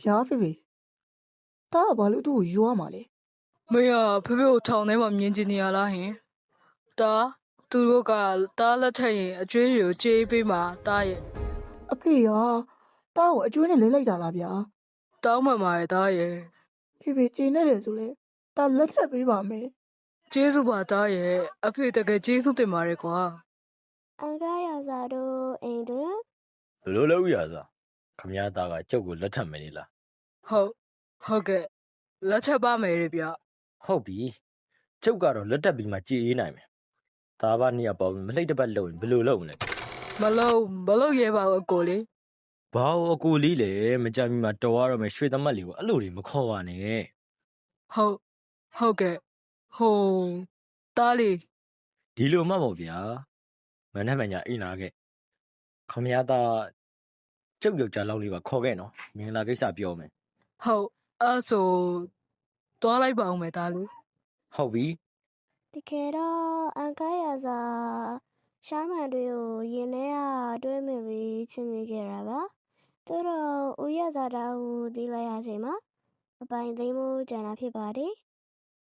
ဗျာဖေဖေတားကဘာလို့သူ့ကိုယူရမှာလဲ မရဖေဖေကိုထောင်ထဲမှာမြင်ကျင်နေရလားဟင်တာသူတို့ကတားလက်ထက်ရင်အကျွေးတွေကိုကြေးပေးမှာတားရဲ့ အဖေရာတားကိုအကျွေးနဲ့လဲလိုက်တာလားဗျာ တောင်းမှန်ပါတယ်တားရဲ့ ဖေဖေကျေနေတယ်ဆိုလဲတားလက်ထပ်ပေးပါမယ် ကျေးဇူးပါတားရဲ့အဖေတကယ်ကျေးဇူးတင်ပါတယ်ကွာ အန်ကားရစားတို့အိမ်တွင် ဘလို့လဲဥရစားခမရသားကကျုပ်ကိုလက်ထပ်မယ်လေလား ဟုတ်ကဲ့လက်ချက်ပါမယ်ရဗျ ဟုတ်ပြီကျုပ်ကတော့လက်တက်ပြီးမှကြည်အေးနိုင်မယ်သားဘာနှစ်ယောက်ပေါ့မလှိတ်တစ်ပတ်လုံရင်ဘယ်လိုလုပ်မလဲ မလို့ရဲပါဘူးအကိုလေး ဘာလို့အကိုလေးလေမကြမ်းမီမှာတော်ရတော့မယ်ရွှေသမက်လေးကိုအဲ့လိုတွေမခေါ်ပါနဲ့ ဟုတ်ကဲ့ဟိုတားလေး ဒီလိုမှမဟုတ်ဗျာမနဲ့မညာအိမ်လာခဲ့ခမရသားကျုပ်ယောက်ျားလောက်လေးပါခေါ်ခဲ့နော်မင်္ဂလာကိစ္စပြောမယ် ဟုတ်အဲ့ဆိုတွားလိုက်ပါဦးမယ်တားလေး ဟုတ်ပြီ တကယ်တော့အန်ကားရစားရှားမှန်တွေကိုရင်ထဲကတွဲမိပြီးချစ်မိခဲ့တာပါသူတို့ဦးရစားတာကိုတီးလိုက်ရချိန်မှာအပိုင်သိမ်းမှုကြံတာဖြစ်ပါတယ်